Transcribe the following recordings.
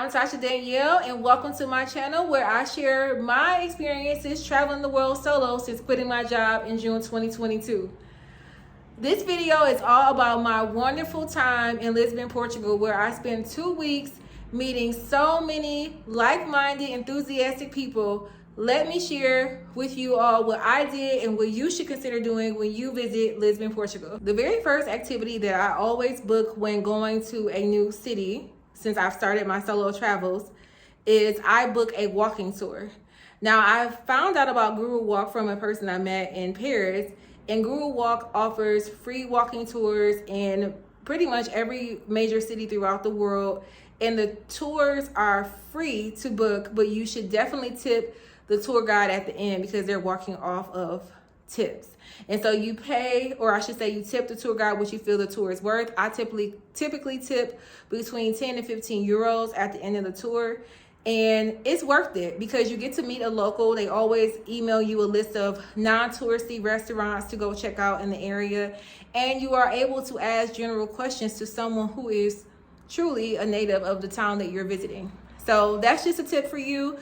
I'm Tasha Danielle, and welcome to my channel where I share my experiences traveling the world solo since quitting my job in June 2022. This video is all about my wonderful time in Lisbon, Portugal, where I spent 2 weeks meeting so many like-minded, enthusiastic people. Let me share with you all what I did and what you should consider doing when you visit Lisbon, Portugal. The very first activity that I always book when going to a new city, since I've started my solo travels, is I book a walking tour. Now, I found out about Guru Walk from a person I met in Paris, and Guru Walk offers free walking tours in pretty much every major city throughout the world. And the tours are free to book, but you should definitely tip the tour guide at the end because they're walking off of tips. And so you pay, or I should say you tip the tour guide what you feel the tour is worth. I typically tip between 10 and 15 euros at the end of the tour. And it's worth it because you get to meet a local. They always email you a list of non-touristy restaurants to go check out in the area. And you are able to ask general questions to someone who is truly a native of the town that you're visiting. So that's just a tip for you.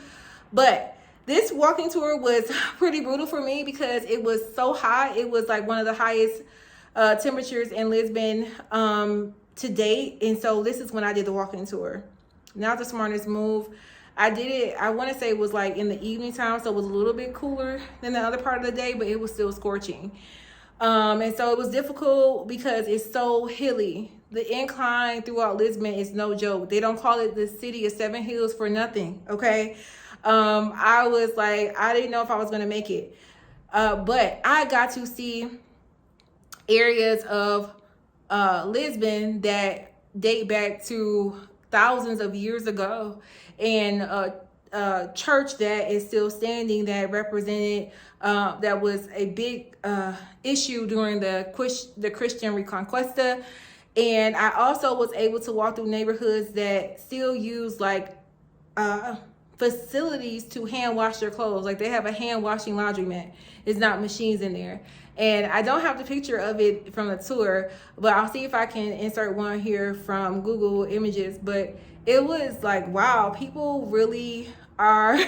But this walking tour was pretty brutal for me because it was so hot. It was like one of the highest temperatures in Lisbon to date. And so this is when I did the walking tour. Not the smartest move. I did it, I want to say it was like in the evening time, so it was a little bit cooler than the other part of the day, but it was still scorching. And so it was difficult because it's so hilly. The incline throughout Lisbon is no joke. They don't call it the city of seven hills for nothing, okay? I was like, I didn't know if I was going to make it. But I got to see areas of Lisbon that date back to thousands of years ago, and a church that is still standing that represented, that was a big issue during the Christian Reconquista. And I also was able to walk through neighborhoods that still use like facilities to hand wash their clothes. Like they have a hand washing laundromat. It's not machines in there. And I don't have the picture of it from the tour, but I'll see if I can insert one here from Google Images. But it was like, wow, people really are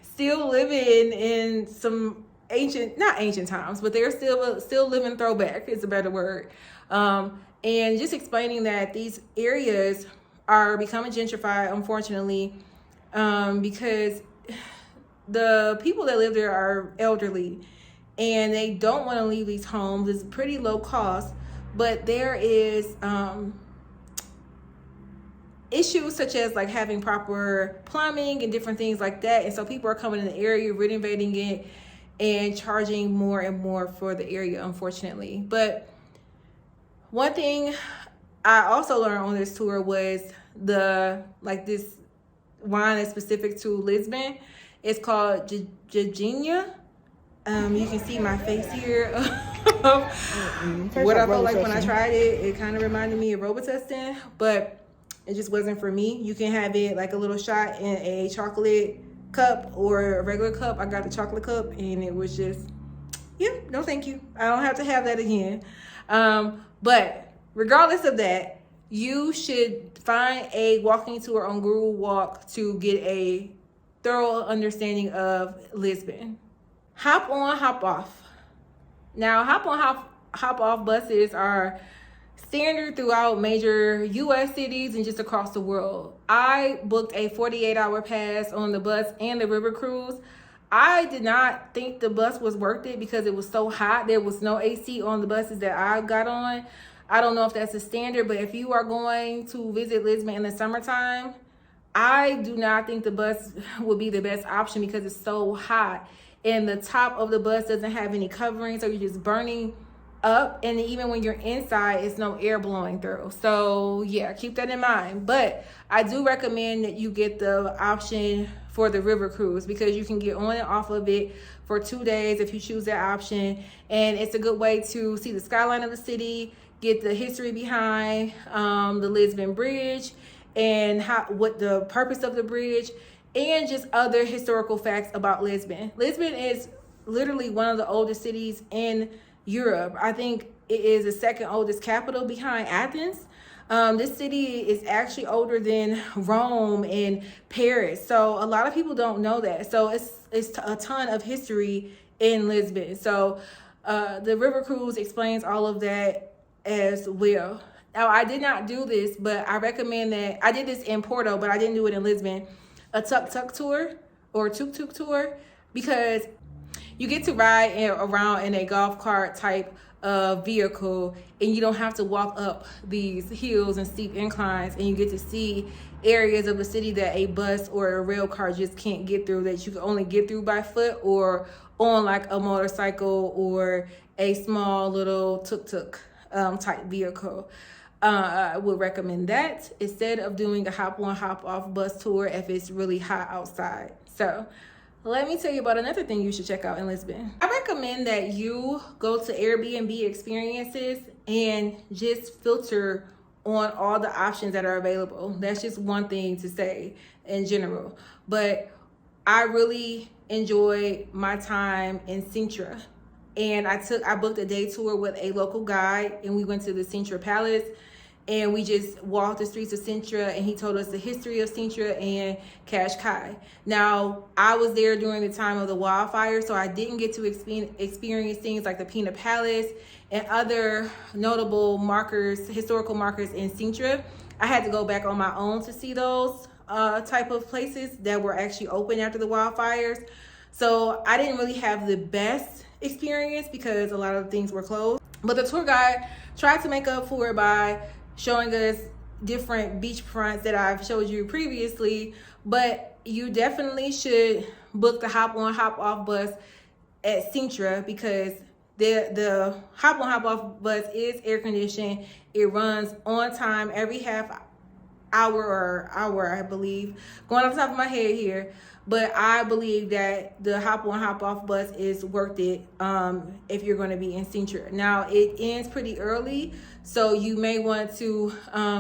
still living in some not ancient times, but they're still living throwback is a better word. And just explaining that these areas are becoming gentrified, unfortunately, because the people that live there are elderly and they don't want to leave these homes. It's pretty low cost, but there is issues such as like having proper plumbing and different things like that. And so people are coming in the area, renovating it, and charging more and more for the area, unfortunately. But one thing I also learned on this tour was this wine is specific to Lisbon. It's called Gigina. You can see my face here of what I felt like when I tried it. It kind of reminded me of Robitussin, but it just wasn't for me. You can have it like a little shot in a chocolate cup or a regular cup. I got the chocolate cup and it was just, yeah, no thank you. I don't have to have that again. But regardless of that, you should find a walking tour on Guru Walk to get a thorough understanding of Lisbon. Hop on, hop off. Now, hop on, hop off buses are standard throughout major U.S. cities and just across the world. I booked a 48-hour pass on the bus and the river cruise. I did not think the bus was worth it because it was so hot. There was no AC on the buses that I got on. I don't know if that's a standard, but if you are going to visit Lisbon in the summertime, I do not think the bus would be the best option because it's so hot. And the top of the bus doesn't have any covering, so you're just burning up. And even when you're inside, it's no air blowing through. So yeah, keep that in mind. But I do recommend that you get the option for the river cruise because you can get on and off of it for 2 days if you choose that option. And it's a good way to see the skyline of the city, get the history behind the Lisbon Bridge and what the purpose of the bridge, and just other historical facts about Lisbon. Lisbon is literally one of the oldest cities in Europe. I think it is the second oldest capital behind Athens. This city is actually older than Rome and Paris. So a lot of people don't know that. So it's a ton of history in Lisbon. So the river cruise explains all of that as well. Now, I did not do this, but I recommend that. I did this in Porto, but I didn't do it in Lisbon. A tuk-tuk tour or tuk-tuk tour, because you get to ride around in a golf cart type of vehicle, and you don't have to walk up these hills and steep inclines, and you get to see areas of the city that a bus or a rail car just can't get through, that you can only get through by foot or on like a motorcycle or a small little tuk-tuk type vehicle. I would recommend that instead of doing a hop on hop off bus tour if it's really hot outside. So let me tell you about another thing you should check out in Lisbon. I recommend that you go to Airbnb experiences and just filter on all the options that are available. That's just one thing to say in general. But I really enjoyed my time in Sintra. And I booked a day tour with a local guide, and we went to the Sintra Palace, and we just walked the streets of Sintra, and he told us the history of Sintra and Cascais. Now, I was there during the time of the wildfire, so I didn't get to experience things like the Pina Palace and other notable markers, historical markers in Sintra. I had to go back on my own to see those type of places that were actually open after the wildfires. So I didn't really have the best experience because a lot of things were closed. But the tour guide tried to make up for it by showing us different beachfronts that I've showed you previously. But you definitely should book the hop on hop off bus at Sintra, because the hop on hop off bus is air conditioned. It runs on time every half hour, I believe, going off the top of my head here. But I believe that the hop on hop off bus is worth it if you're going to be in Sintra. Now, it ends pretty early, so you may want to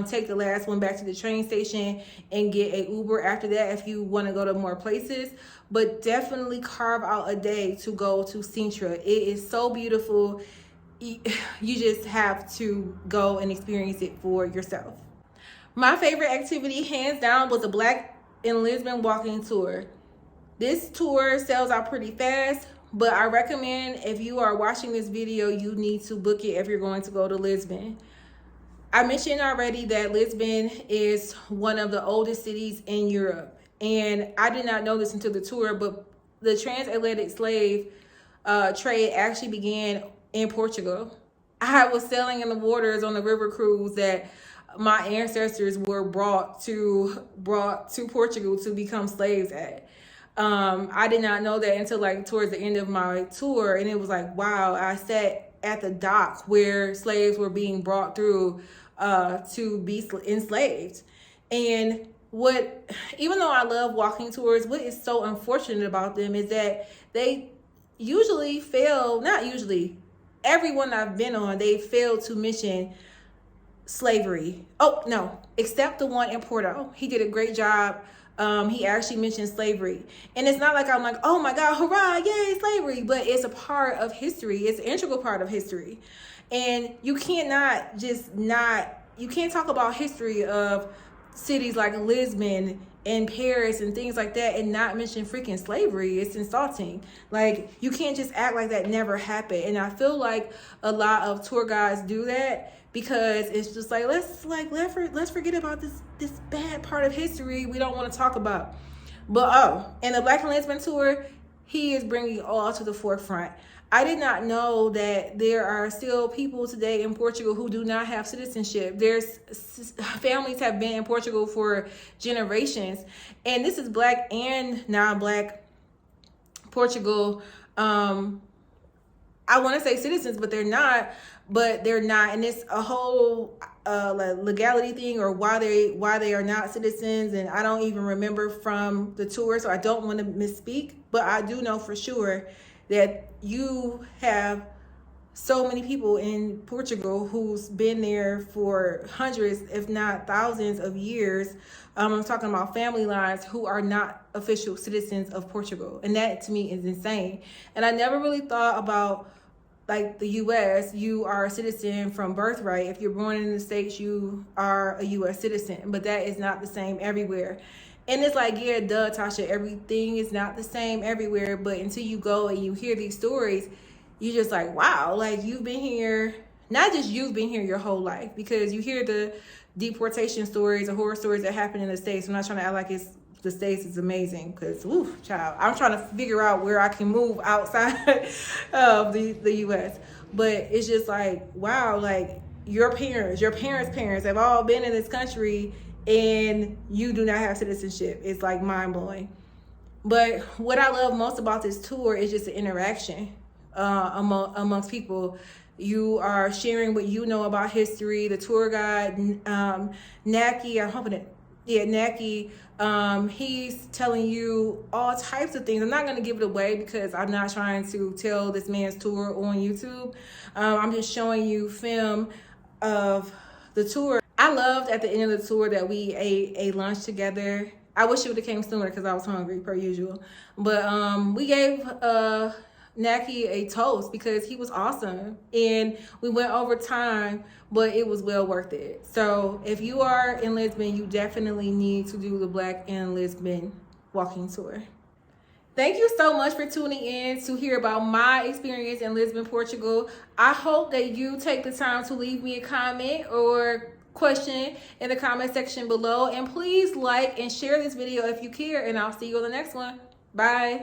take the last one back to the train station and get a Uber after that if you want to go to more places. But definitely carve out a day to go to Sintra. It is so beautiful. You just have to go and experience it for yourself. My favorite activity, hands down, was a Black in Lisbon walking tour. This tour sells out pretty fast, but I recommend, if you are watching this video, you need to book it if you're going to go to Lisbon. I mentioned already that Lisbon is one of the oldest cities in Europe, and I did not know this until the tour, but the transatlantic slave trade actually began in Portugal. I was sailing in the waters on the river cruise that my ancestors were brought to Portugal to become slaves at. I did not know that until like towards the end of my tour, and it was like, wow, I sat at the dock where slaves were being brought through to be enslaved. And even though I love walking tours, what is so unfortunate about them is that they usually fail, not usually, everyone I've been on, they fail to mention slavery. Oh no, except the one in Porto. He did a great job. He actually mentioned slavery, and it's not like I'm like, oh my god, hurrah, yay, slavery, but it's a part of history. It's an integral part of history, and you can't talk about history of cities like Lisbon and Paris and things like that and not mention freaking slavery. It's insulting. Like, you can't just act like that never happened. And I feel like a lot of tour guides do that, because it's just like, let's forget about this bad part of history we don't want to talk about. But in the Black in Lisbon tour, he is bringing it all to the forefront. I did not know that there are still people today in Portugal who do not have citizenship. There's families have been in Portugal for generations, and this is Black and non-Black Portugal. I want to say citizens, but they're not. And it's a whole legality thing, or why they are not citizens, and I don't even remember from the tour, so I don't want to misspeak. But I do know for sure that you have so many people in Portugal who's been there for hundreds, if not thousands of years. I'm talking about family lines who are not official citizens of Portugal, and that to me is insane. And I never really thought about like the US, you are a citizen from birthright. If you're born in the States, you are a US citizen, but that is not the same everywhere. And it's like, yeah, duh, Tasha, everything is not the same everywhere. But until you go and you hear these stories, you're just like, wow, like you've been here, not just you've been here your whole life, because you hear the deportation stories, the horror stories that happen in the States. I'm not trying to act like the States is amazing, because, oof, child, I'm trying to figure out where I can move outside of the US. But it's just like, wow, like your parents' parents have all been in this country, and you do not have citizenship. It's like mind blowing. But what I love most about this tour is just the interaction amongst people. You are sharing what you know about history. The tour guide, Naki, I'm hoping it, yeah, Naki, he's telling you all types of things. I'm not going to give it away because I'm not trying to tell this man's tour on YouTube. I'm just showing you film of the tour. I loved at the end of the tour that we ate lunch together. I wish it would have came sooner because I was hungry per usual. But we gave Naki a toast because he was awesome. And we went over time, but it was well worth it. So if you are in Lisbon, you definitely need to do the Black in Lisbon walking tour. Thank you so much for tuning in to hear about my experience in Lisbon, Portugal. I hope that you take the time to leave me a comment or question in the comment section below. And please like and share this video if you care. And I'll see you on the next one. Bye.